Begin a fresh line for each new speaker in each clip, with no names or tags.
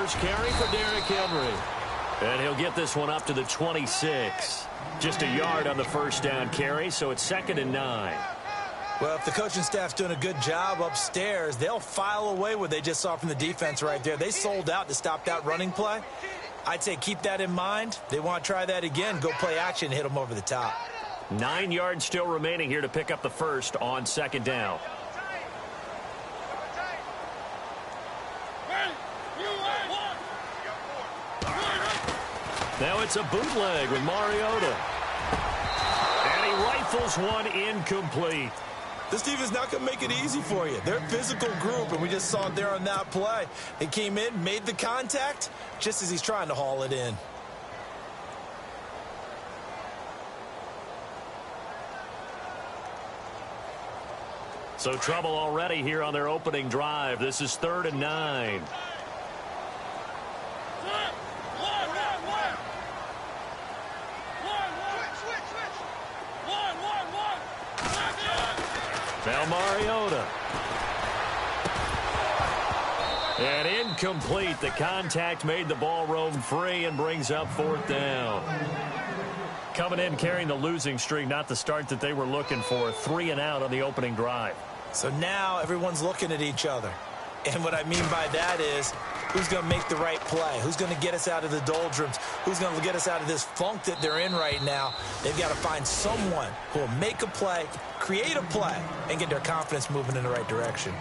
First carry for Derrick Henry. And he'll get this one up to the 26. Just a yard on the first down carry, so it's 2nd and 9.
Well, if the coaching staff's doing a good job upstairs, they'll file away what they just saw from the defense right there. They sold out to stop that running play. I'd say keep that in mind. They want to try that again. Go play action, hit them over the top.
9 yards still remaining here to pick up the first on 2nd down. Now it's a bootleg with Mariota. And he rifles one incomplete.
This defense not going to make it easy for you. They're a physical group, and we just saw it there on that play. They came in, made the contact, just as he's trying to haul it in.
So trouble already here on their opening drive. This is 3rd and 9. Now Mariota. And incomplete. The contact made the ball roam free and brings up 4th down. Coming in carrying the losing streak, not the start that they were looking for. 3 and out on the opening drive.
So now everyone's looking at each other. And what I mean by that is, who's going to make the right play? Who's going to get us out of the doldrums? Who's going to get us out of this funk that they're in right now? They've got to find someone who will make a play, create a play, and get their confidence moving in the right direction.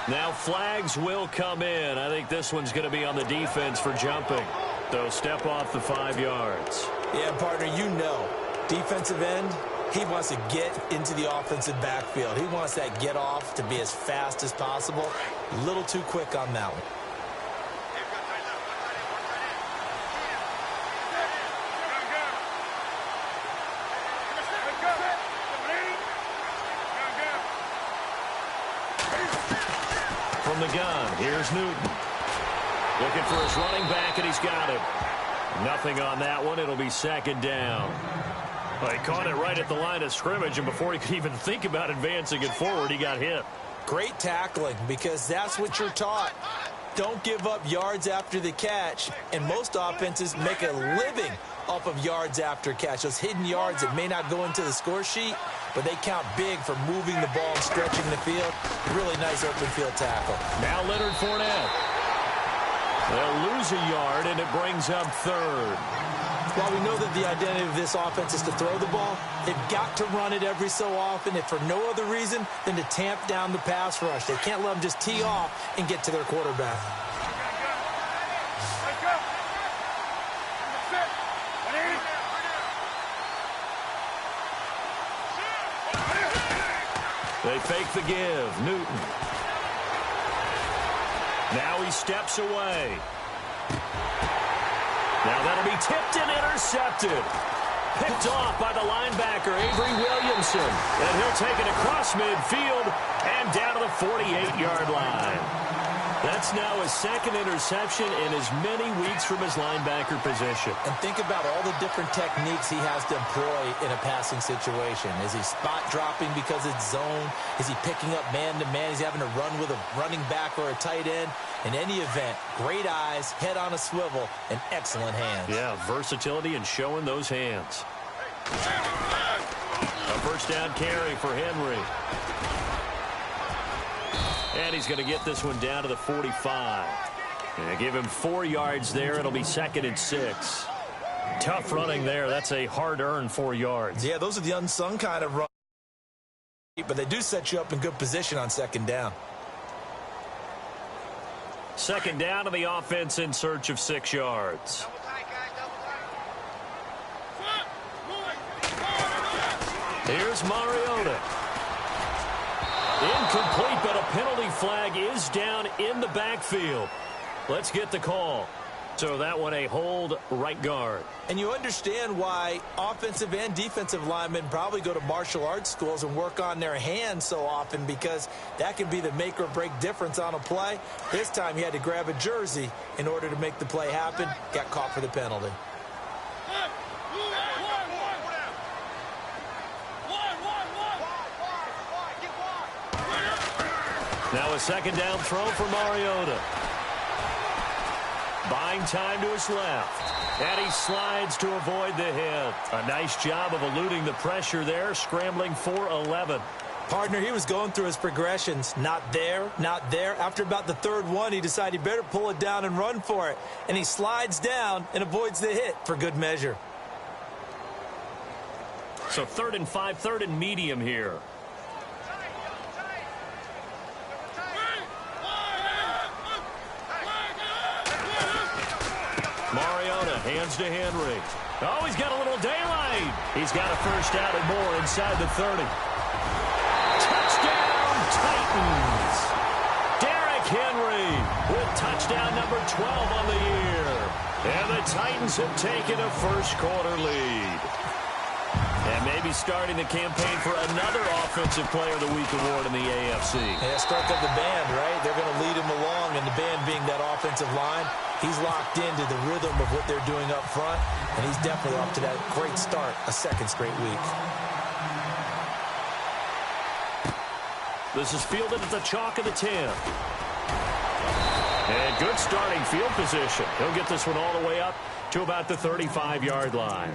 Now flags will come in. I think this one's going to be on the defense for jumping. They'll step off the 5 yards.
Yeah, partner, you know, defensive end, he wants to get into the offensive backfield. He wants that get off to be as fast as possible. A little too quick on that one.
From the gun, here's Newton. Looking for his running back, and he's got him. Nothing on that one. It'll be 2nd down. Well, he caught it right at the line of scrimmage, and before he could even think about advancing it forward, he got hit.
Great tackling, because that's what you're taught. Don't give up yards after the catch, and most offenses make a living off of yards after catch. Those hidden yards that may not go into the score sheet, but they count big for moving the ball and stretching the field. Really nice open field tackle.
Now Leonard Fournette. They'll lose a yard, and it brings up 3rd.
While we know that the identity of this offense is to throw the ball, they've got to run it every so often, if for no other reason than to tamp down the pass rush. They can't let them just tee off and get to their quarterback. They
fake the give. Newton. Now he steps away. Now that'll be tipped and intercepted. Picked off by the linebacker, Avery Williamson. And he'll take it across midfield and down to the 48-yard line. That's now his 2nd interception in as many weeks from his linebacker position.
And think about all the different techniques he has to employ in a passing situation. Is he spot dropping because it's zone? Is he picking up man-to-man? Is he having to run with a running back or a tight end? In any event, great eyes, head on a swivel, and excellent hands.
Yeah, versatility and showing those hands. A first down carry for Henry. And he's going to get this one down to the 45. And give him 4 yards there. It'll be 2nd and 6. Tough running there. That's a hard-earned 4 yards.
Yeah, those are the unsung kind of run. But they do set you up in good position on 2nd down.
2nd down to the offense in search of 6 yards. Here's Mariota. Incomplete, but a penalty flag is down in the backfield. Let's get the call. So that one a hold right guard.
And you understand why offensive and defensive linemen probably go to martial arts schools and work on their hands so often, because that can be the make or break difference on a play. This time he had to grab a jersey in order to make the play happen. Got caught for the penalty.
Now a second down throw for Mariota. Buying time to his left. And he slides to avoid the hit. A nice job of eluding the pressure there, scrambling for 11.
Partner, he was going through his progressions. Not there, not there. After about the third one, he decided he better pull it down and run for it. And he slides down and avoids the hit for good measure.
So 3rd and 5, 3rd and medium here. Mariota hands to Henry. Oh, he's got a little daylight. He's got a first down and more inside the 30. Touchdown, Titans. Derrick Henry with touchdown number 12 on the year. And the Titans have taken a first-quarter lead. And maybe starting the campaign for another Offensive Player of the Week award in the AFC.
Yeah, struck up the band, right? They're going to lead him along, and the band being that offensive line, he's locked into the rhythm of what they're doing up front, and he's definitely off to that great start, a second straight week.
This is fielded at the chalk of the 10. And good starting field position. He'll get this one all the way up to about the 35-yard line.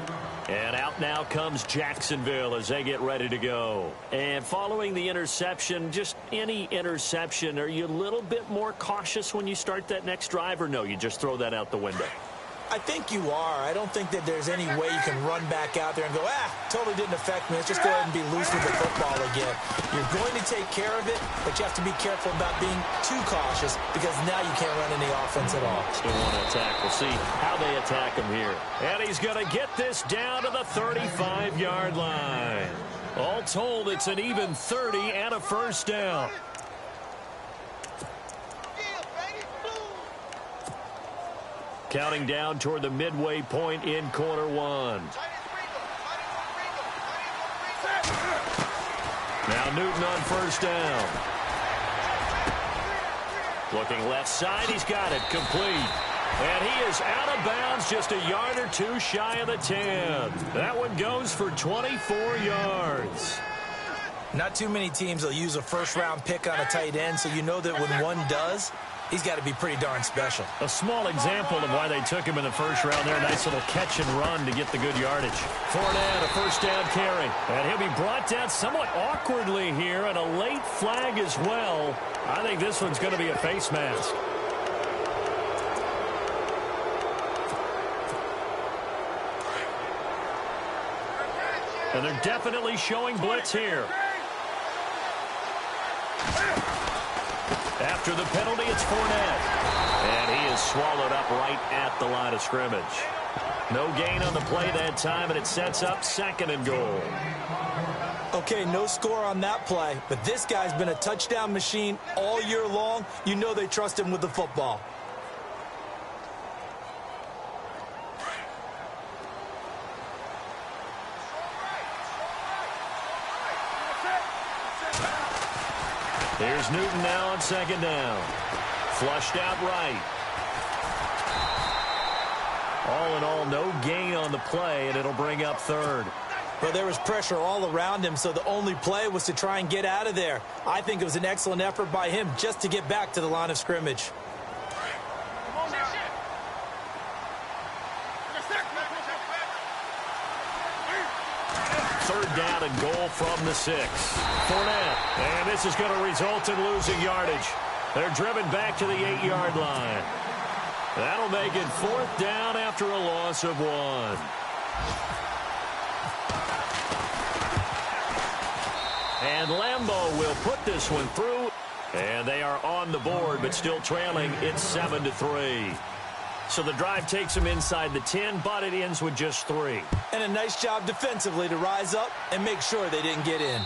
And out now comes Jacksonville as they get ready to go. And following the interception, just any interception, are you a little bit more cautious when you start that next drive, or no, you just throw that out the window?
I think you are. I don't think that there's any way you can run back out there and go, totally didn't affect me. Let's just go ahead and be loose with the football again. You're going to take care of it, but you have to be careful about being too cautious, because now you can't run any offense at all.
Still want to attack. We'll see how they attack him here. And he's going to get this down to the 35-yard line. All told, it's an even 30 and a first down. Counting down toward the midway point in quarter one. Now Newton on first down. Looking left side, he's got it complete. And he is out of bounds, just a yard or two shy of the 10. That one goes for 24 yards.
Not too many teams will use a first-round pick on a tight end, so you know that when one does, he's got to be pretty darn special.
A small example of why they took him in the first round there. Nice little catch and run to get the good yardage. Fournette, a first down carry. And he'll be brought down somewhat awkwardly here, and a late flag as well. I think this one's going to be a face mask. And they're definitely showing blitz here. After the penalty, it's Fournette. And he is swallowed up right at the line of scrimmage. No gain on the play that time, and it sets up 2nd and goal.
Okay, no score on that play, but this guy's been a touchdown machine all year long. You know they trust him with the football.
Here's Newton now on 2nd down. Flushed out right. All in all, no gain on the play, and it'll bring up 3rd.
Well, there was pressure all around him, so the only play was to try and get out of there. I think it was an excellent effort by him just to get back to the line of scrimmage.
Third down and goal from the 6. Fournette. And this is going to result in losing yardage. They're driven back to the 8-yard line. That'll make it 4th down after a loss of 1. And Lambeau will put this one through. And they are on the board, but still trailing. It's 7-3. So the drive takes them inside the 10, but it ends with just 3.
And a nice job defensively to rise up and make sure they didn't get in.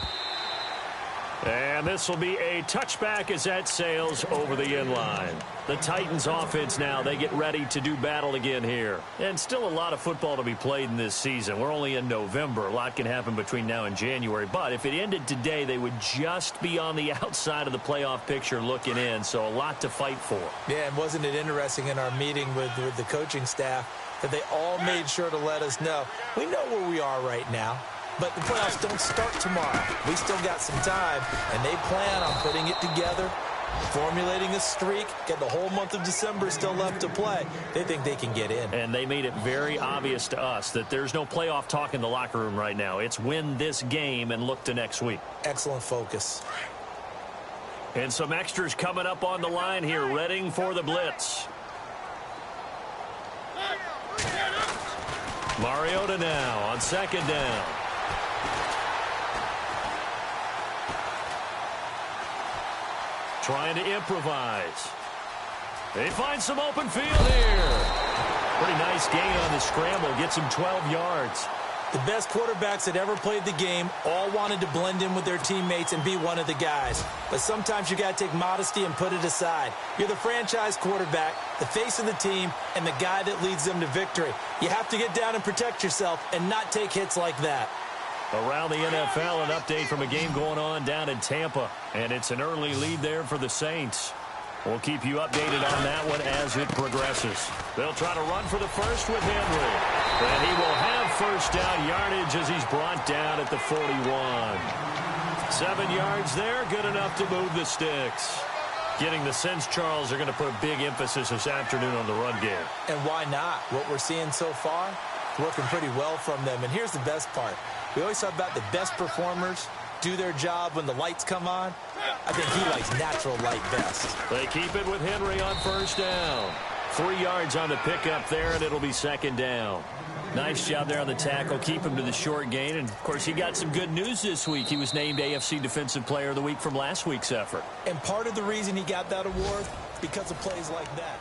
And this will be a touchback as that sails over the end line. The Titans offense now, they get ready to do battle again here. And still a lot of football to be played in this season. We're only in November. A lot can happen between now and January. But if it ended today, they would just be on the outside of the playoff picture looking in. So a lot to fight for.
Yeah, and wasn't it interesting in our meeting with the coaching staff that they all made sure to let us know, we know where we are right now. But the playoffs don't start tomorrow. We still got some time, and they plan on putting it together, formulating a streak, get the whole month of December still left to play. They think they can get in.
And they made it very obvious to us that there's no playoff talk in the locker room right now. It's win this game and look to next week.
Excellent focus.
And some extras coming up on the line here, readying for the blitz. Mariota now on second down. Trying to improvise. They find some open field here. Pretty nice gain on the scramble. Gets him 12 yards.
The best quarterbacks that ever played the game all wanted to blend in with their teammates and be one of the guys. But sometimes you got to take modesty and put it aside. You're the franchise quarterback, the face of the team, and the guy that leads them to victory. You have to get down and protect yourself and not take hits like that.
Around the NFL, an update from a game going on down in Tampa. And it's an early lead there for the Saints. We'll keep you updated on that one as it progresses. They'll try to run for the first with Henry. And he will have first down yardage as he's brought down at the 41. 7 yards there, good enough to move the sticks. Getting the sense, Charles, are going to put a big emphasis this afternoon on the run game.
And why not? What we're seeing so far, working pretty well from them. And here's the best part. We always talk about the best performers do their job when the lights come on. I think he likes natural light best.
They keep it with Henry on first down. 3 yards on the pickup there, and it'll be second down. Nice job there on the tackle. Keep him to the short gain. And, of course, he got some good news this week. He was named AFC Defensive Player of the Week from last week's effort.
And part of the reason he got that award, because of plays like that.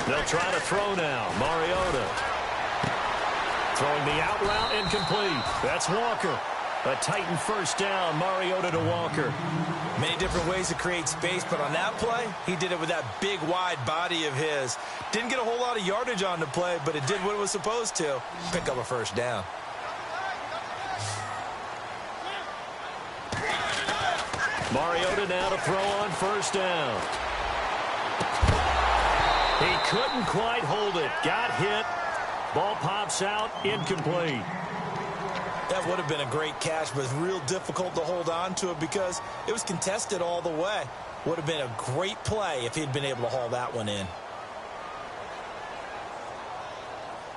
They'll try to throw now. Mariota. Throwing the out route incomplete. That's Walker. A Titan first down. Mariota to Walker.
Many different ways to create space, but on that play, he did it with that big, wide body of his. Didn't get a whole lot of yardage on the play, but it did what it was supposed to. Pick up a first down.
Mariota now to throw on first down. He couldn't quite hold it. Got hit. Ball pops out. Incomplete.
That would have been a great catch, but it's real difficult to hold on to it because it was contested all the way. Would have been a great play if he'd been able to haul that one in.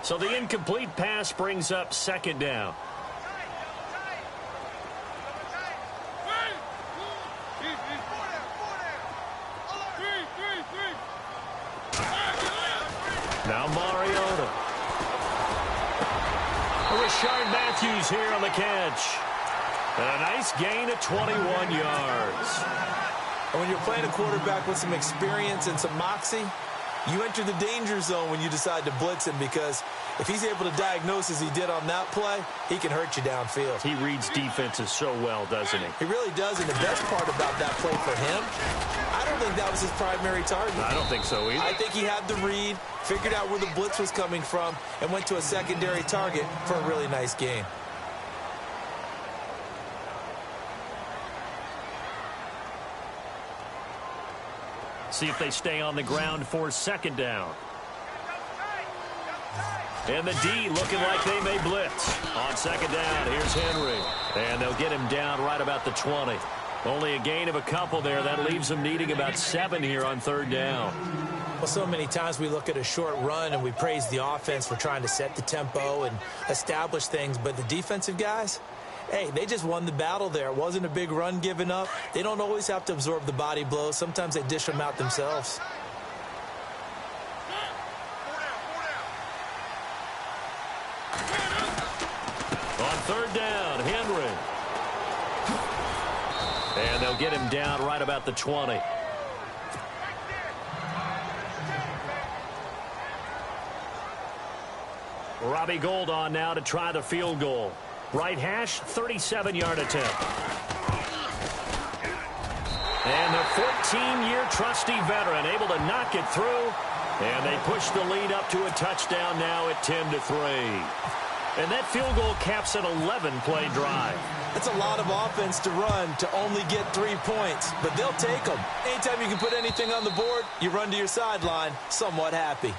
So the incomplete pass brings up second down. Now Mariota. Rashard Matthews here on the catch. And a nice gain of 21 yards.
And when you're playing a quarterback with some experience and some moxie, you enter the danger zone when you decide to blitz him, because if he's able to diagnose as he did on that play, he can hurt you downfield.
He reads defenses so well, doesn't he?
He really does, and the best part about that play for him, I don't think that was his primary target.
I don't think so either.
I think he had the read, figured out where the blitz was coming from, and went to a secondary target for a really nice gain.
See if they stay on the ground for second down. And the D looking like they may blitz. On second down, here's Henry. And they'll get him down right about the 20. Only a gain of a couple there. That leaves them needing about 7 here on third down.
Well, so many times we look at a short run and we praise the offense for trying to set the tempo and establish things. But the defensive guys, hey, they just won the battle there. It wasn't a big run given up. They don't always have to absorb the body blows. Sometimes they dish them out themselves.
third down, Henry. And they'll get him down right about the 20. Robbie Gould on now to try the field goal. Right hash, 37-yard attempt. And the 14-year trusty veteran able to knock it through. And they push the lead up to a touchdown now at 10-3. And that field goal caps an 11-play drive.
That's a lot of offense to run to only get 3 points, but they'll take them. Anytime you can put anything on the board, you run to your sideline somewhat happy.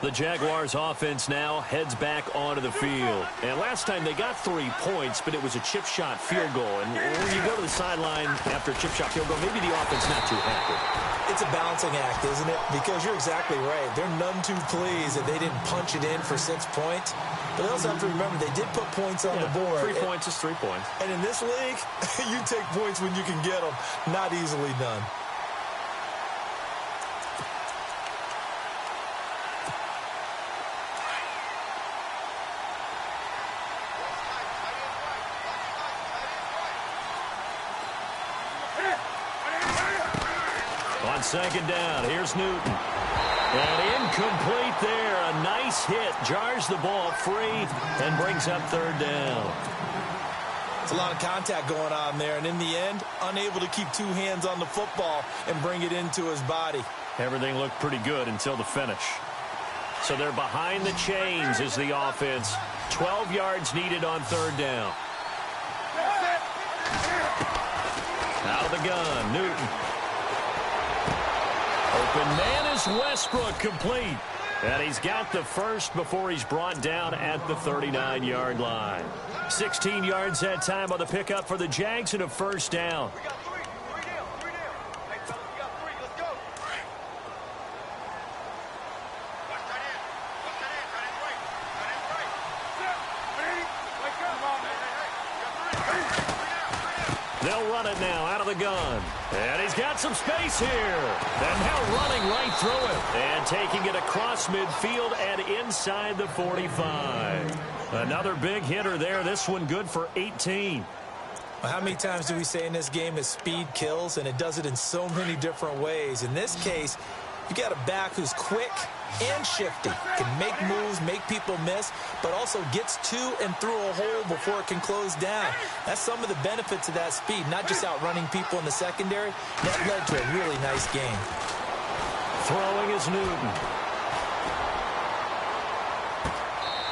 The Jaguars offense now heads back onto the field. And last time they got 3 points, but it was a chip shot field goal. And when you go to the sideline after a chip shot field goal, maybe the offense not too happy.
It's a balancing act, isn't it? Because you're exactly right. They're none too pleased that they didn't punch it in for 6 points. But they also have to remember they did put points on the board.
3 points is 3 points.
And in this league, you take points when you can get them. Not easily done.
On second down, here's Newton. And incomplete there. A nice hit. Jars the ball free and brings up third down.
It's a lot of contact going on there. And in the end, unable to keep 2 hands on the football and bring it into his body.
Everything looked pretty good until the finish. So they're behind the chains as the offense. 12 yards needed on third down. Out of the gun, Newton. Open man is Westbrook, complete. And he's got the first before he's brought down at the 39-yard line. 16 yards that time on the pickup for the Jags and a first down. They'll run it now out of the gun. And he's got some space here. And now running right through it. And taking it across midfield and inside the 45. Another big hitter there. This one good for 18.
Well, how many times do we say in this game is speed kills? And it does it in so many different ways. In this case, you got a back who's quick and shifty, can make moves, make people miss, but also gets to and through a hole before it can close down. That's some of the benefits of that speed, not just outrunning people in the secondary. That led to a really nice game.
Throwing is Newton.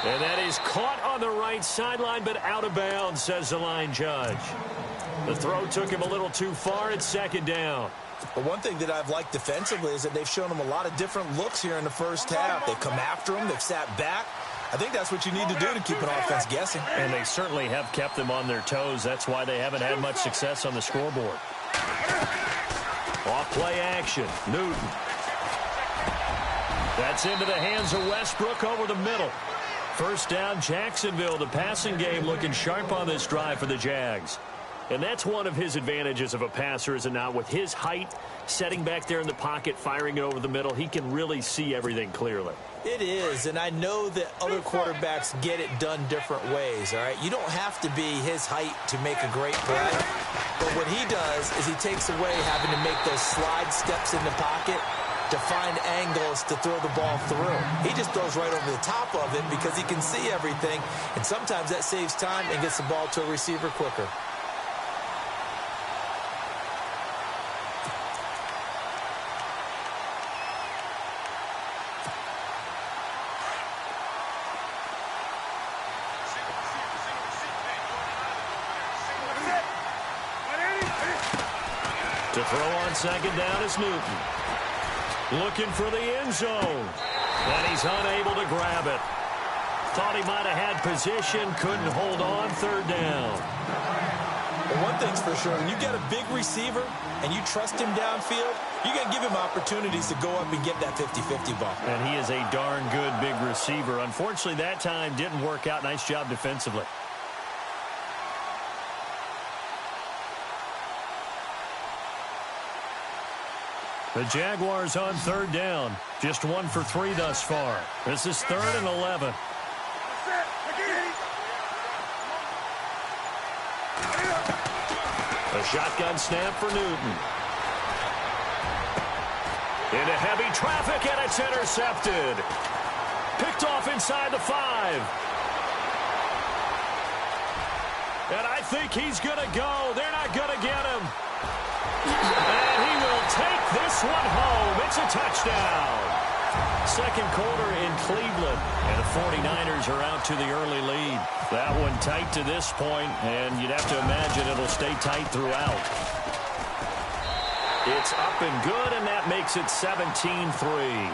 And that is caught on the right sideline, but out of bounds, says the line judge. The throw took him a little too far. It's second down.
But one thing that I've liked defensively is that they've shown them a lot of different looks here in the first half. They've come after him. They've sat back. I think that's what you need to do to keep an offense guessing.
And they certainly have kept them on their toes. That's why they haven't had much success on the scoreboard. Off play action. Newton. That's into the hands of Westbrook over the middle. First down, Jacksonville. The passing game looking sharp on this drive for the Jags. And that's one of his advantages of a passer, is it not? With his height, setting back there in the pocket, firing it over the middle, he can really see everything clearly.
It is, and I know that other quarterbacks get it done different ways, all right? You don't have to be his height to make a great play. But what he does is he takes away having to make those slide steps in the pocket to find angles to throw the ball through. He just throws right over the top of it because he can see everything, and sometimes that saves time and gets the ball to a receiver quicker.
To throw on second down is Newton. Looking for the end zone. And he's unable to grab it. Thought he might have had position, couldn't hold on. Third down.
Well, one thing's for sure, when you got a big receiver and you trust him downfield, you got to give him opportunities to go up and get that 50-50 ball.
And he is a darn good big receiver. Unfortunately, that time didn't work out. Nice job defensively. The Jaguars on third down. Just 1 for 3 thus far. This is 3rd and 11. A shotgun snap for Newton. Into heavy traffic, and it's intercepted. Picked off inside the 5. And I think he's going to go. They're not going to get him. And he will take this one home. It's a touchdown. Second quarter in Cleveland, and the 49ers are out to the early lead. That one tight to this point, and you'd have to imagine it'll stay tight throughout. It's up and good, and that makes it 17-3.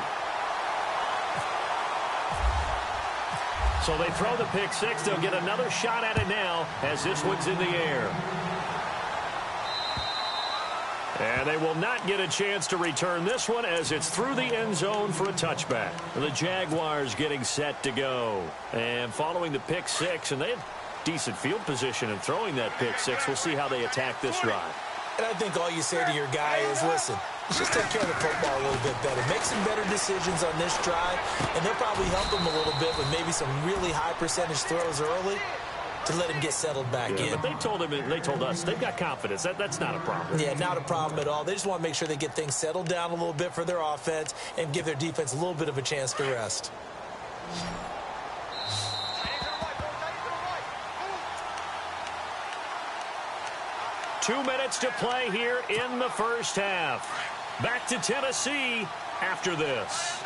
So they throw the pick six. They'll get another shot at it now as this one's in the air. And they will not get a chance to return this one as it's through the end zone for a touchback. The Jaguars getting set to go. And following the pick six, and they have decent field position in throwing that pick six. We'll see how they attack this drive.
And I think all you say to your guy is, listen, let's just take care of the football a little bit better. Make some better decisions on this drive, and they'll probably help him a little bit with maybe some really high percentage throws early to let him get settled back in.
But they told us they've got confidence. That's not a problem.
Yeah, not a problem at all. They just want to make sure they get things settled down a little bit for their offense and give their defense a little bit of a chance to rest.
Two minutes to play here in the first half. Back to Tennessee after this.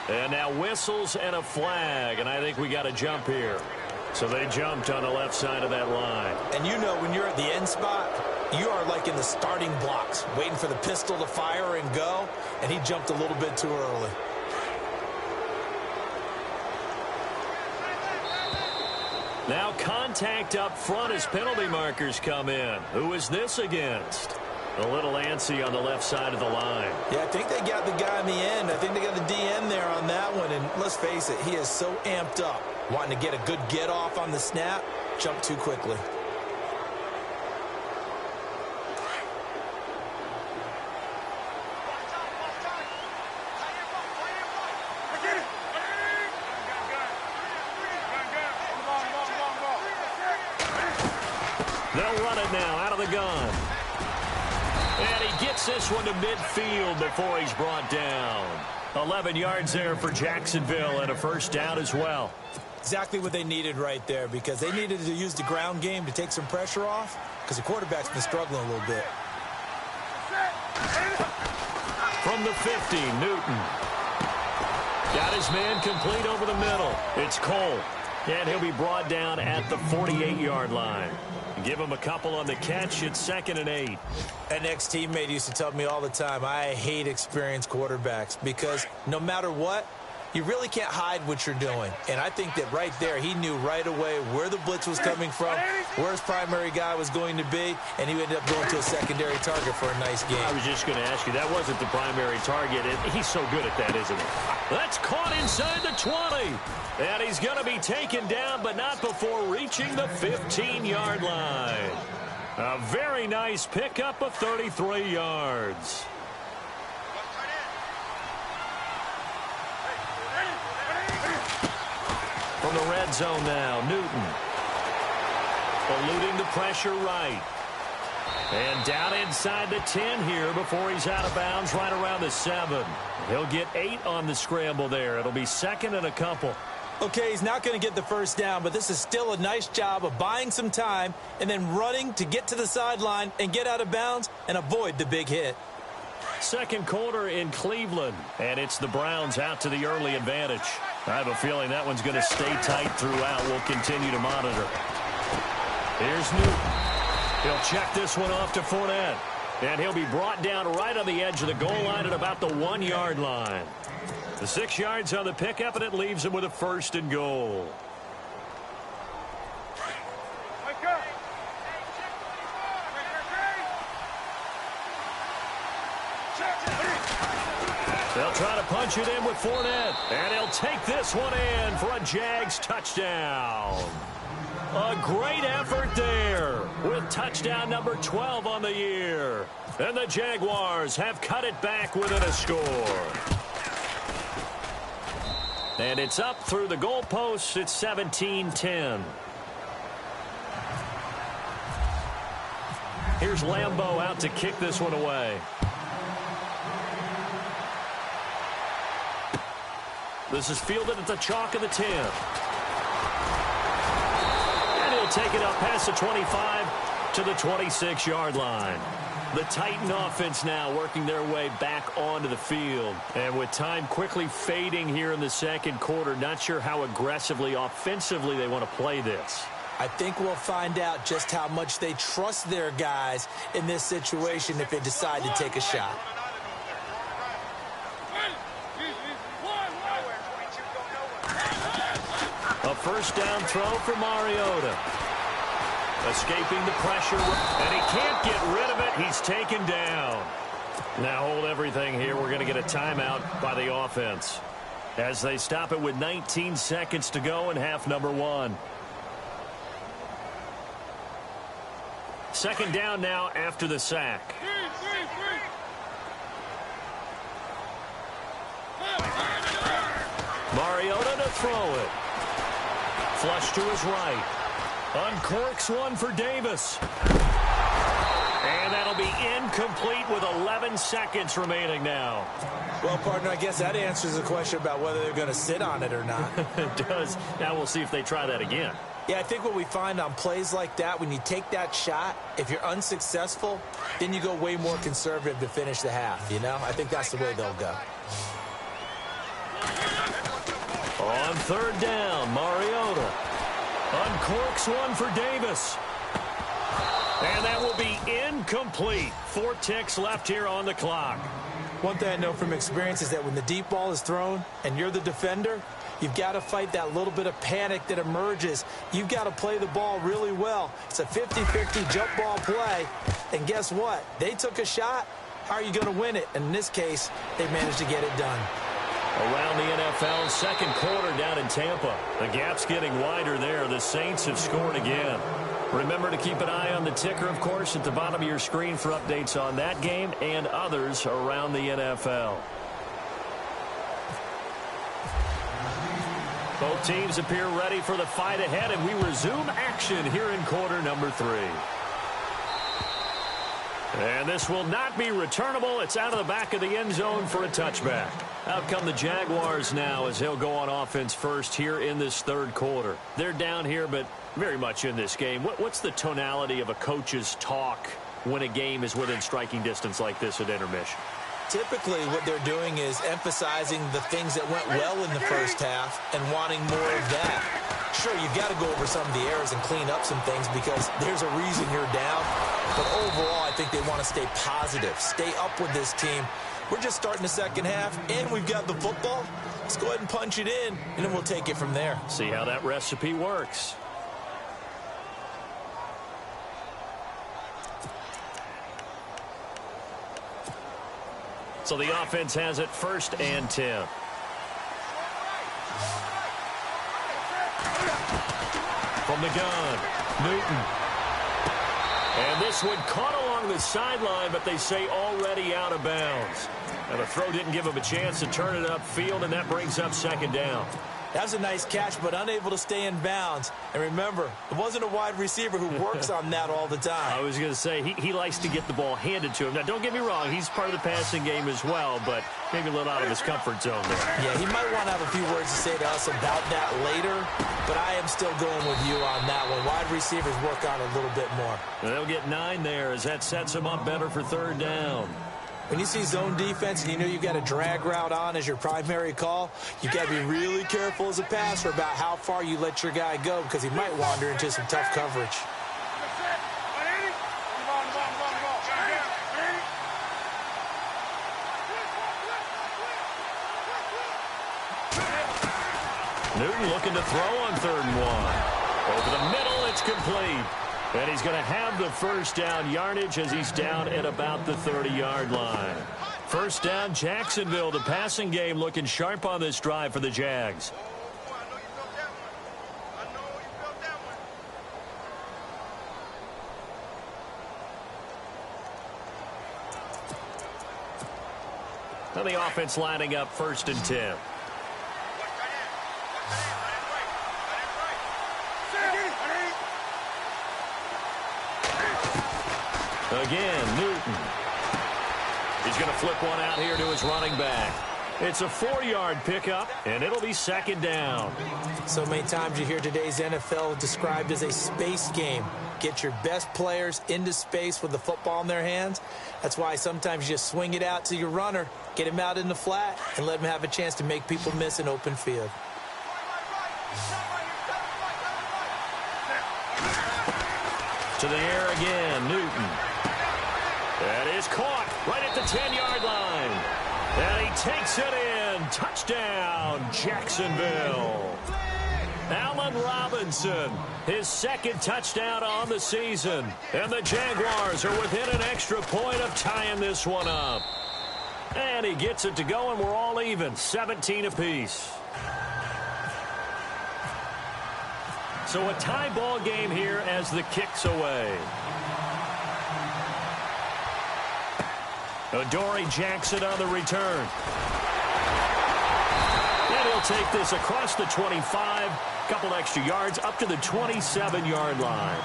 And now whistles and a flag, and I think we got a jump here. So they jumped on the left side of that line.
And you know when you're at the end spot, you are like in the starting blocks, waiting for the pistol to fire and go, and he jumped a little bit too early.
Now contact up front as penalty markers come in. Who is this against? A little antsy on the left side of the line.
Yeah, I think they got the guy in the end. I think they got the DN there on that one. And let's face it, he is so amped up, wanting to get a good get off on the snap, jumped too quickly.
They'll run it now out of the gun. And he gets this one to midfield before he's brought down. 11 yards there for Jacksonville and a first down as well.
Exactly what they needed right there, because they needed to use the ground game to take some pressure off, because the quarterback's been struggling a little bit.
From the 50, Newton. Got his man complete over the middle. It's Cole. And he'll be brought down at the 48-yard line. Give him a couple on the catch. It's 2nd and 8.
An ex-teammate used to tell me all the time, I hate experienced quarterbacks because no matter what, you really can't hide what you're doing. And I think that right there, he knew right away where the blitz was coming from, where his primary guy was going to be, and he ended up going to a secondary target for a nice game.
I was just going to ask you, that wasn't the primary target. He's so good at that, isn't he? That's caught inside the 20. And he's going to be taken down, but not before reaching the 15-yard line. A very nice pickup of 33 yards. From the red zone now, Newton. Eluding the pressure right. And down inside the 10 here before he's out of bounds right around the 7. He'll get 8 on the scramble there. It'll be 2nd and a couple.
Okay, he's not going to get the first down, but this is still a nice job of buying some time and then running to get to the sideline and get out of bounds and avoid the big hit.
Second quarter in Cleveland, and it's the Browns out to the early advantage. I have a feeling that one's going to stay tight throughout. We'll continue to monitor. Here's Newton. He'll check this one off to Fournette. And he'll be brought down right on the edge of the goal line at about the 1-yard line. The 6 yards on the pickup, and it leaves him with a 1st and goal. They'll try to punch it in with Fournette. And he'll take this one in for a Jags touchdown. A great effort there with touchdown number 12 on the year. And the Jaguars have cut it back within a score. And it's up through the goalposts. It's 17-10. Here's Lambeau out to kick this one away. This is fielded at the chalk of the 10. And he'll take it up past the 25 to the 26-yard line. The Titan offense now working their way back onto the field. And with time quickly fading here in the second quarter, not sure how aggressively, offensively they want to play this.
I think we'll find out just how much they trust their guys in this situation if they decide to take a shot.
A first down throw for Mariota. Escaping the pressure, and he can't get rid of it. He's taken down. Now hold everything here. We're going to get a timeout by the offense as they stop it with 19 seconds to go in half number 1. Second down now after the sack. Mariota to throw it. Flush to his right. Uncorks one for Davis. And that'll be incomplete with 11 seconds remaining now.
Well, partner, I guess that answers the question about whether they're going to sit on it or not.
It does. Now we'll see if they try that again.
Yeah, I think what we find on plays like that, when you take that shot, if you're unsuccessful, then you go way more conservative to finish the half, you know? I think that's the way they'll go.
On third down, Mariota uncorks one for Davis. And that will be incomplete. 4 ticks left here on the clock.
One thing I know from experience is that when the deep ball is thrown and you're the defender, you've got to fight that little bit of panic that emerges. You've got to play the ball really well. It's a 50-50 jump ball play. And guess what? They took a shot. How are you going to win it? And in this case, they managed to get it done.
Around the NFL, second quarter down in Tampa. The gap's getting wider there. The Saints have scored again. Remember to keep an eye on the ticker, of course, at the bottom of your screen for updates on that game and others around the NFL. Both teams appear ready for the fight ahead, and we resume action here in quarter number 3. And this will not be returnable. It's out of the back of the end zone for a touchback. Out come the Jaguars now as he'll go on offense first here in this third quarter. They're down here, but very much in this game. What's the tonality of a coach's talk when a game is within striking distance like this at intermission?
Typically, what they're doing is emphasizing the things that went well in the first half and wanting more of that. Sure, you've got to go over some of the errors and clean up some things because there's a reason you're down. But overall, I think they want to stay positive, stay up with this team. We're just starting the second half, and we've got the football. Let's go ahead and punch it in, and then we'll take it from there.
See how that recipe works. So the offense has it first and 10. From the gun, Newton. And this one caught along the sideline, but they say already out of bounds. And the throw didn't give him a chance to turn it upfield, and that brings up second down.
That's a nice catch, but unable to stay in bounds. And remember, it wasn't a wide receiver who works on that all the time.
I was going to say, he likes to get the ball handed to him. Now, don't get me wrong, he's part of the passing game as well, but maybe a little out of his comfort zone there.
Yeah, he might want to have a few words to say to us about that later, but I am still going with you on that one. Wide receivers work on it a little bit more.
And they'll get 9 there as that sets him up better for third down.
When you see zone defense and you know you've got a drag route on as your primary call, you've got to be really careful as a passer about how far you let your guy go because he might wander into some tough coverage.
Newton looking to throw on third and 1. Over the middle, it's complete. And he's going to have the first down yardage as he's down at about the 30-yard line. First down, Jacksonville. The passing game looking sharp on this drive for the Jags. And the offense lining up 1st and 10. Again, Newton. He's going to flip one out here to his running back. It's a 4-yard pickup, and it'll be 2nd down.
So many times you hear today's NFL described as a space game. Get your best players into space with the football in their hands. That's why sometimes you just swing it out to your runner, get him out in the flat, and let him have a chance to make people miss an open field.
To the air again, Newton. That is caught right at the 10-yard line. And he takes it in. Touchdown, Jacksonville. Allen Robinson, his 2nd touchdown on the season. And the Jaguars are within an extra point of tying this one up. And he gets it to go, and we're all even, 17 apiece. So a tie ball game here as the kick's away. Adoree Jackson on the return. And he'll take this across the 25. Couple extra yards up to the 27-yard line.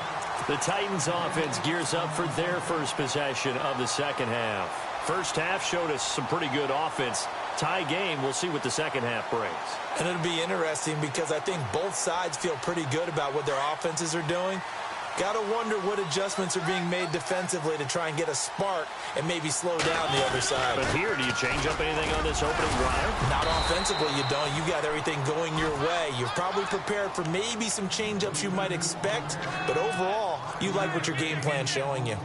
The Titans offense gears up for their first possession of the second half. First half showed us some pretty good offense. Tie game, we'll see what the second half brings.
And it'll be interesting because I think both sides feel pretty good about what their offenses are doing. Got to wonder what adjustments are being made defensively to try and get a spark and maybe slow down the other side.
But here, do you change up anything on this opening drive?
Not offensively, you don't. You got everything going your way. You're probably prepared for maybe some change-ups you might expect, but overall, you like what your game plan's showing you.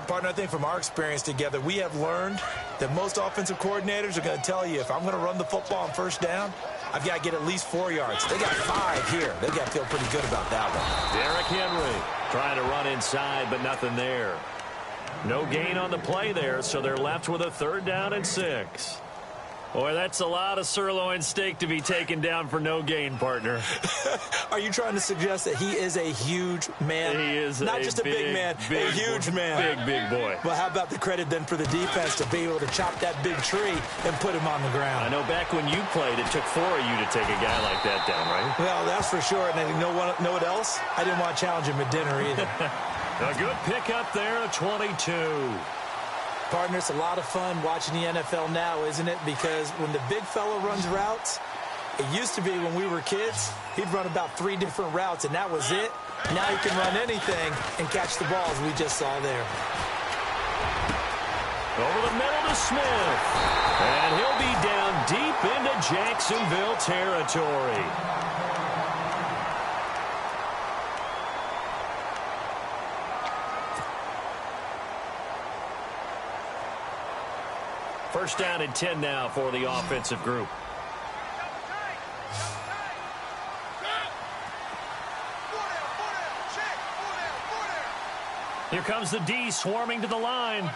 Partner, I think from our experience together, we have learned that most offensive coordinators are going to tell you, if I'm going to run the football on 1st down, I've got to get at least 4 yards. They got 5 here. They got to feel pretty good about that one.
Derrick Henry trying to run inside, but nothing there. No gain on the play there, so they're left with a 3rd down and 6. Boy, that's a lot of sirloin steak to be taken down for no gain, partner.
Are you trying to suggest that he is a huge man?
He is
not just a big man, a huge man.
Big boy.
Well, how about the credit then for the defense to be able to chop that big tree and put him on the ground?
I know back when you played, it took 4 of you to take a guy like that down, right?
Well, that's for sure. And you know what else? I didn't want to challenge him at dinner either.
A good pickup there, a 22.
Partner, it's a lot of fun watching the NFL now, isn't it? Because when the big fella runs routes, it used to be when we were kids, he'd run about 3 different routes, and that was it. Now he can run anything and catch the ball, as we just saw there.
Over the middle to Smith. And he'll be down deep into Jacksonville territory. First down and 10 now for the offensive group. Here comes the D swarming to the line.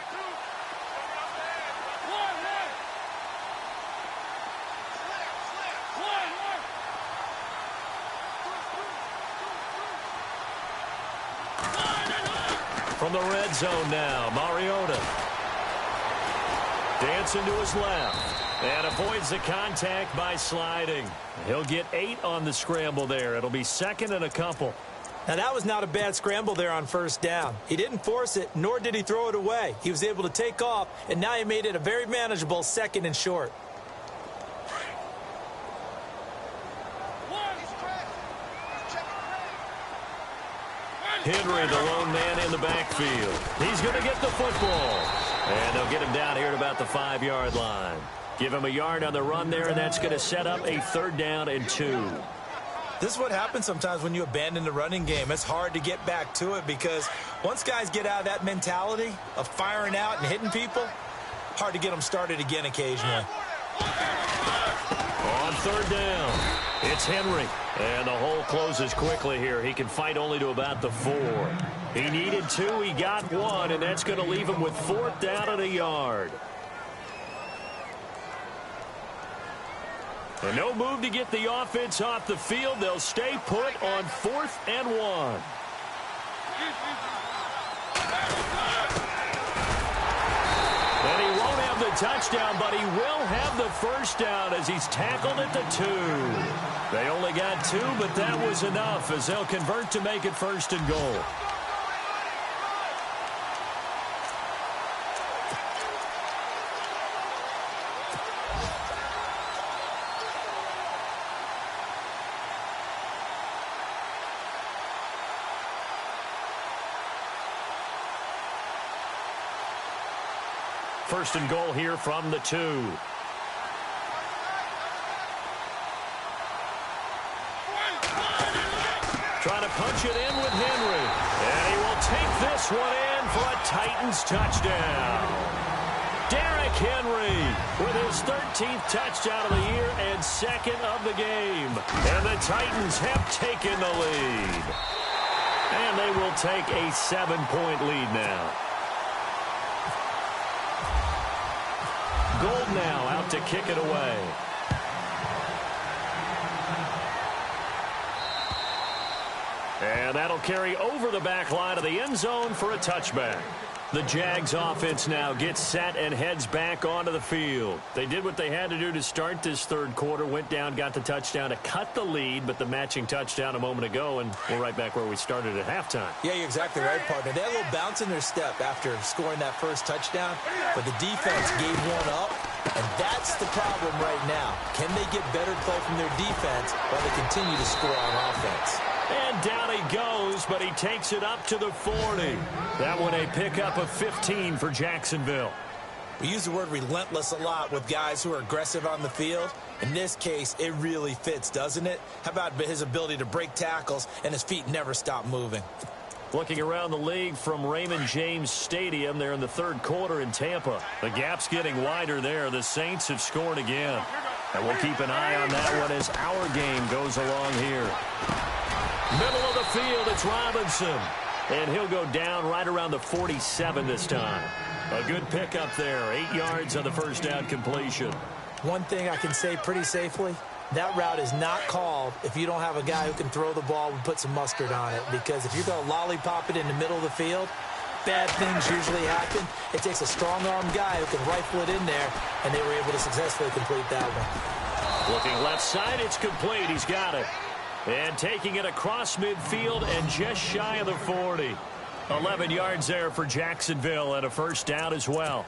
From the red zone now, Mariota. Dancing to his left. And avoids the contact by sliding. He'll get 8 on the scramble there. It'll be 2nd and a couple.
Now, that was not a bad scramble there on 1st down. He didn't force it, nor did he throw it away. He was able to take off, and now he made it a very manageable 2nd and short.
Henry, the lone man in the backfield. He's going to get the football. And they'll get him down here at about the 5-yard line. Give him a yard on the run there, and that's going to set up a 3rd down and 2.
This is what happens sometimes when you abandon the running game. It's hard to get back to it because once guys get out of that mentality of firing out and hitting people, hard to get them started again occasionally.
On 3rd down, it's Henry. And the hole closes quickly here. He can fight only to about the 4. He needed 2. He got 1, and that's going to leave him with 4th down and a yard. And no move to get the offense off the field. They'll stay put on 4th and 1. And he won't have the touchdown, but he will have the first down as he's tackled at the 2. They only got 2, but that was enough as they'll convert to make it 1st and goal. First and goal here from the 2. Trying to punch it in with Henry. And he will take this one in for a Titans touchdown. Derrick Henry with his 13th touchdown of the year and 2nd of the game. And the Titans have taken the lead. And they will take a 7-point lead now. Gold now out to kick it away. And that'll carry over the back line of the end zone for a touchback. The Jags offense now gets set and heads back onto the field. They did what they had to do to start this 3rd quarter, went down, got the touchdown to cut the lead, but the matching touchdown a moment ago, and we're right back where we started at halftime.
Yeah, you're exactly right, partner. They had a little bounce in their step after scoring that first touchdown, but the defense gave one up, and that's the problem right now. Can they get better play from their defense while they continue to score on offense?
And down he goes, but he takes it up to the 40. That one a pickup of 15 for Jacksonville.
We use the word relentless a lot with guys who are aggressive on the field. In this case, it really fits, doesn't it? How about his ability to break tackles and his feet never stop moving?
Looking around the league from Raymond James Stadium there in the 3rd quarter in Tampa. The gap's getting wider there. The Saints have scored again. And we'll keep an eye on that one as our game goes along here. Middle of the field, it's Robinson. And he'll go down right around the 47 this time. A good pickup there. 8 yards on the first down completion.
One thing I can say pretty safely, that route is not called if you don't have a guy who can throw the ball and put some mustard on it. Because if you're going to lollipop it in the middle of the field, bad things usually happen. It takes a strong-arm guy who can rifle it in there, and they were able to successfully complete that one.
Looking left side, it's complete. He's got it. And taking it across midfield and just shy of the 40. 11 yards there for Jacksonville and a first down as well.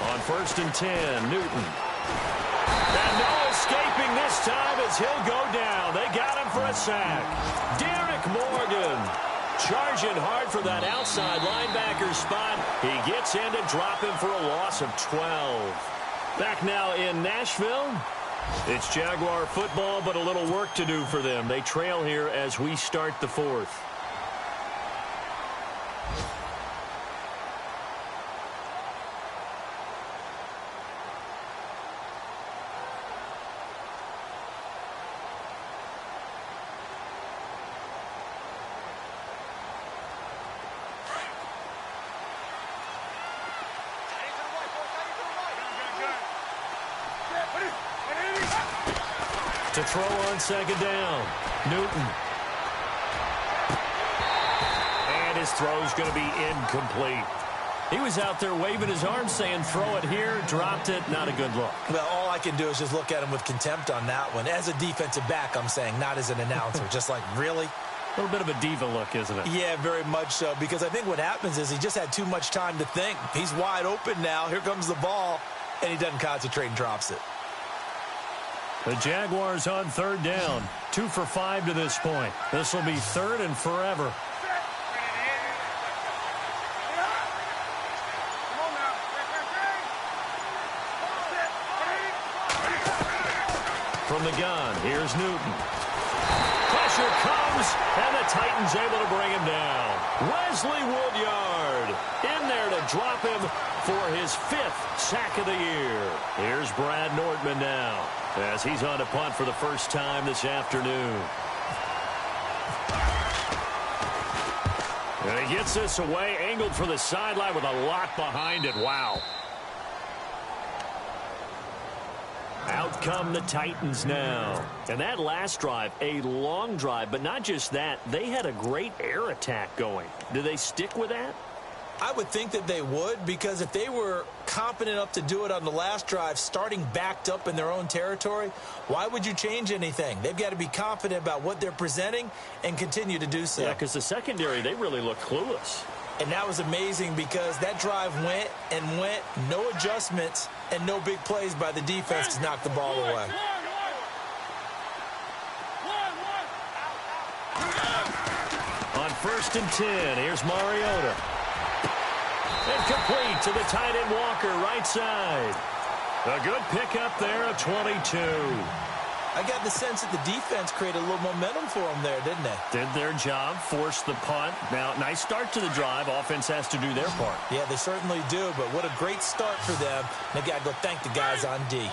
On 1st and 10, Newton. And no escaping this time as he'll go down. They got him for a sack. Derek Morgan charging hard for that outside linebacker spot. He gets in to drop him for a loss of 12. Back now in Nashville. It's Jaguar football, but a little work to do for them. They trail here as we start the 4th. To throw on 2nd down, Newton. And his throw's going to be incomplete. He was out there waving his arms saying throw it here, dropped it, not a good look.
Well, all I can do is just look at him with contempt on that one. As a defensive back, I'm saying, not as an announcer. Just like, really?
A little bit of a diva look, isn't it?
Yeah, very much so, because I think what happens is he just had too much time to think. He's wide open now. Here comes the ball, and he doesn't concentrate and drops it.
The Jaguars on 3rd down. 2 for 5 to this point. This will be 3rd and forever. From the gun, here's Newton. Pressure comes, and the Titans able to bring him down. Wesley Woodyard in there to drop him for his 5th sack of the year. Here's Brad Nordman now as he's on to punt for the first time this afternoon. And he he gets this away, angled for the sideline with a lot behind it. Wow. Out come the Titans now. And that last drive, a long drive, but not just that. They had a great air attack going. Do they stick with that?
I would think that they would, because if they were competent enough to do it on the last drive, starting backed up in their own territory, why would you change anything? They've got to be confident about what they're presenting and continue to do so.
Yeah, because the secondary, they really look clueless.
And that was amazing because that drive went and went, no adjustments and no big plays by the defense to knock the ball away.
On 1st and 10, here's Mariota. Incomplete to the tight end Walker, right side. A good pickup there of 22.
I got the sense that the defense created a little momentum for them there, didn't they?
Did their job, forced the punt. Now, nice start to the drive. Offense has to do their part.
Yeah, they certainly do, but what a great start for them. They've got to go thank the guys on D.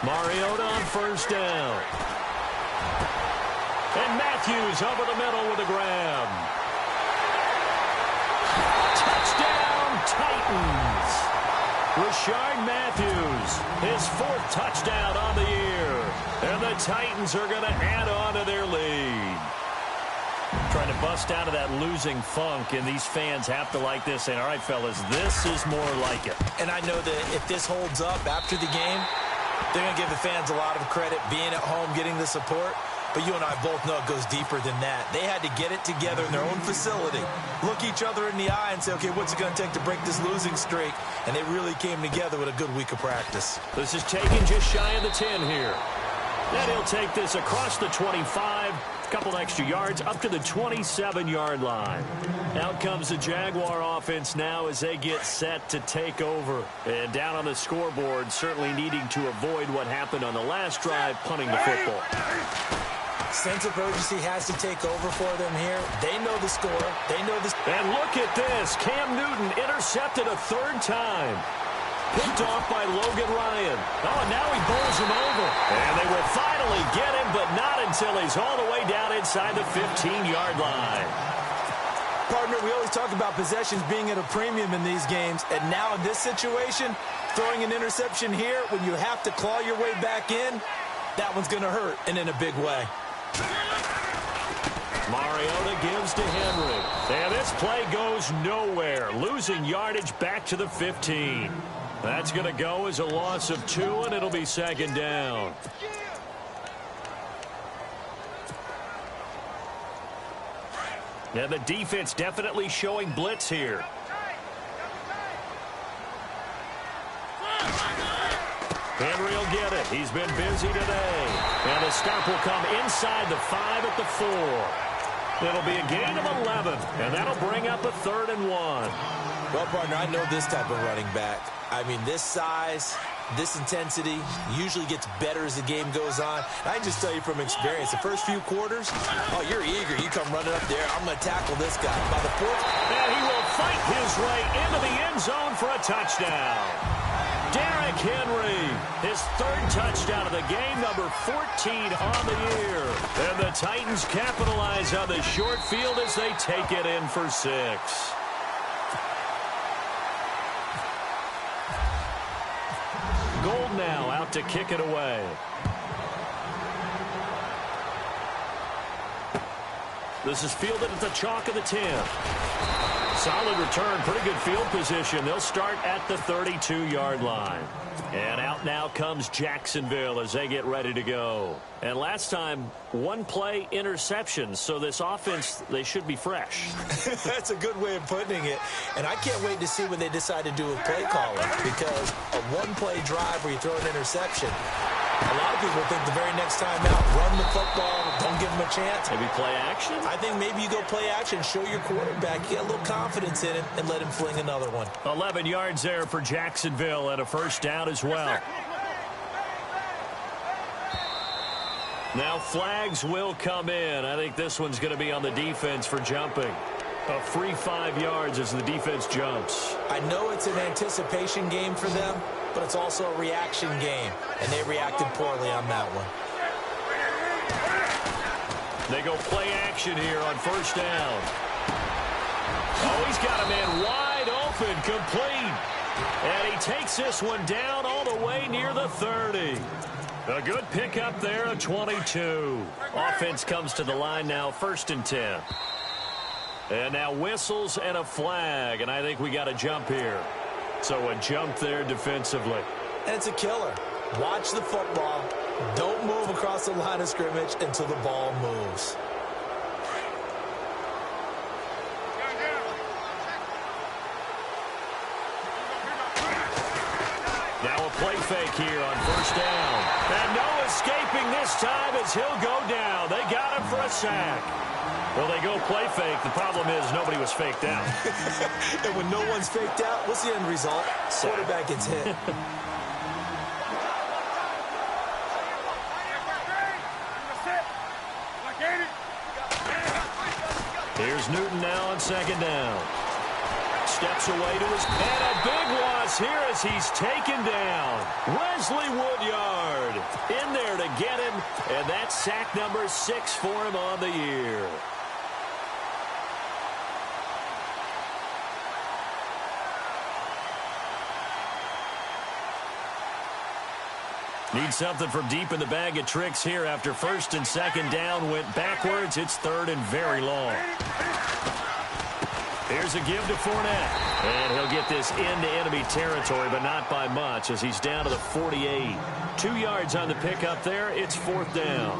Mariota on 1st down. And Matthews over the middle with a grab. Touchdown, Titans. Rashard Matthews, his 4th touchdown on the year. And the Titans are going to add on to their lead. Trying to bust out of that losing funk, and these fans have to like this. And all right, fellas, this is more like it.
And I know that if this holds up after the game, they're going to give the fans a lot of credit being at home, getting the support. But you and I both know it goes deeper than that. They had to get it together in their own facility, look each other in the eye and say, okay, what's it going to take to break this losing streak? And they really came together with a good week of practice.
This is taken just shy of the 10 here. Then he'll take this across the 25, a couple extra yards, up to the 27-yard line. Out comes the Jaguar offense now as they get set to take over. And down on the scoreboard, certainly needing to avoid what happened on the last drive, punting the football.
Sense of urgency has to take over for them here. They know the score. They know the...
And look at this. Cam Newton intercepted a 3rd time. Picked off by Logan Ryan. Oh, and now he bowls him over. And they will finally get him, but not until he's all the way down inside the 15-yard line.
Partner, we always talk about possessions being at a premium in these games. And now in this situation, throwing an interception here when you have to claw your way back in, that one's going to hurt, and in a big way.
Mariota gives to Henry. And this play goes nowhere. Losing yardage back to the 15. That's going to go as a loss of 2, and it'll be 2nd down. Now the defense definitely showing blitz here. Henry will get it. He's been busy today. And the stop will come inside the 5 at the 4. It'll be a gain of 11, and that'll bring up a 3rd and 1.
Well, partner, I know this type of running back. I mean, this size, this intensity usually gets better as the game goes on. I can just tell you from experience, the first few quarters, oh, you're eager. You come running up there. I'm going to tackle this guy. By the 4th,
and he will fight his way into the end zone for a touchdown. Derrick Henry, his 3rd touchdown of the game, number 14 on the year. And the Titans capitalize on the short field as they take it in for 6. Gold now out to kick it away. This is fielded at the chalk of the 10. Solid return, pretty good field position. They'll start at the 32-yard line. And out now comes Jacksonville as they get ready to go. And last time, 1 play interception. So this offense, they should be fresh.
That's a good way of putting it. And I can't wait to see when they decide to do a play calling, because a 1-play drive where you throw an interception, a lot of people think the very next time out, run the football, don't give them a chance.
Maybe play action?
I think maybe you go play action, show your quarterback, you got a little confidence in him, and let him fling another one.
11 yards there for Jacksonville and a 1st down as well. Now flags will come in. I think this one's going to be on the defense for jumping. A free 5 yards as the defense jumps.
I know it's an anticipation game for them, but it's also a reaction game, and they reacted poorly on that one.
They go play action here on first down. Oh, he's got a man wide open, complete. And he takes this one down all the way near the 30. A good pickup there, a 22. Offense comes to the line now, 1st and 10. And now whistles and a flag, and I think we got a jump here. So a jump there defensively.
And it's a killer. Watch the football. Don't move across the line of scrimmage until the ball moves.
Now a play fake here on first down. And no escaping this time as he'll go down. They got him for a sack. Well, they go play fake. The problem is nobody was faked out.
And when no one's faked out, what's the end result? Quarterback gets hit.
Here's Newton now on 2nd down. Steps away to his... And a big loss here as he's taken down. Wesley Woodyard in there to get him. And that's sack number 6 for him on the year. Need something from deep in the bag of tricks here after 1st and 2nd down went backwards. It's 3rd and very long. Here's a give to Fournette. And he'll get this into enemy territory, but not by much as he's down to the 48. 2 yards on the pickup there. It's 4th down.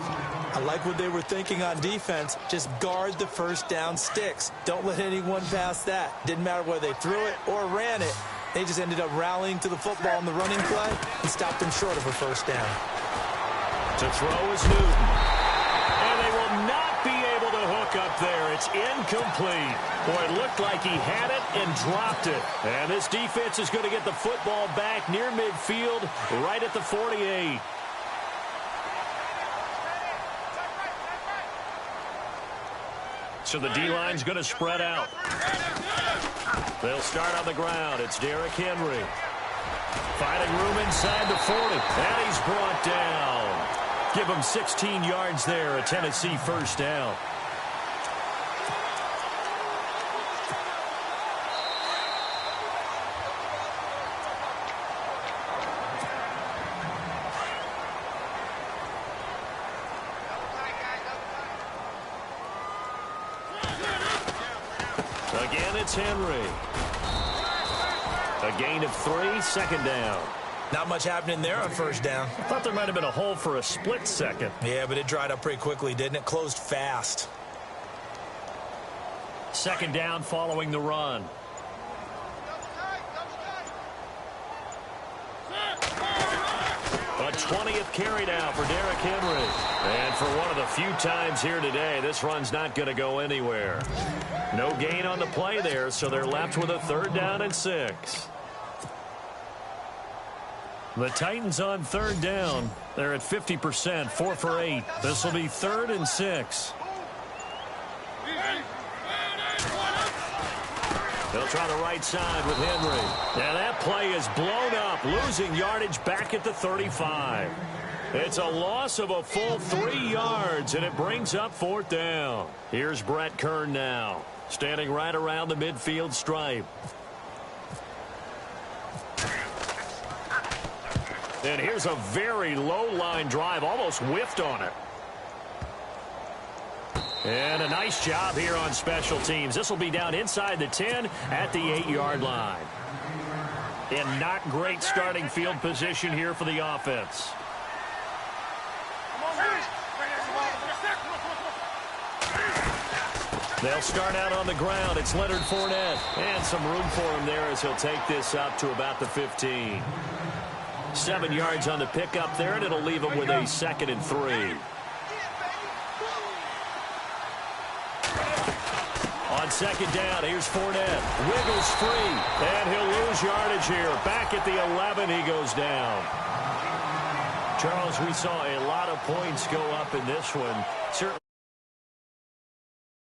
I like what they were thinking on defense. Just guard the first down sticks. Don't let anyone pass that. Didn't matter whether they threw it or ran it. They just ended up rallying to the football in the running play and stopped them short of a first down.
To throw is Newton. And they will not be able to hook up there. It's incomplete. Boy, it looked like he had it and dropped it. And this defense is going to get the football back near midfield, right at the 48. So the D-line's going to spread out. They'll start on the ground. It's Derrick Henry. Finding room inside the 40. And he's brought down. Give him 16 yards there, a Tennessee first down. Again, it's Henry. A gain of 3, 2nd down.
Not much happening there on first down.
I thought there might have been a hole for a split second.
Yeah, but it dried up pretty quickly, didn't it? Closed fast.
2nd down following the run. A 20th carry now for Derrick Henry. And for one of the few times here today, this run's not going to go anywhere. No gain on the play there, so they're left with a 3rd down and 6. The Titans on 3rd down. They're at 50%, 4 for 8. This will be 3rd and 6. They'll try the right side with Henry. Now that play is blown up, losing yardage back at the 35. It's a loss of a full 3 yards, and it brings up 4th down. Here's Brett Kern now, standing right around the midfield stripe. And here's a very low-line drive, almost whiffed on it. And a nice job here on special teams. This will be down inside the 10 at the 8-yard line. And not great starting field position here for the offense. They'll start out on the ground. It's Leonard Fournette. And some room for him there as he'll take this up to about the 15. 7 yards on the pickup there, and it'll leave him with a 2nd and 3. On 2nd down, here's Fournette. Wiggles free, and he'll lose yardage here. Back at the 11, he goes down. Charles, we saw a lot of points go up in this one. Certainly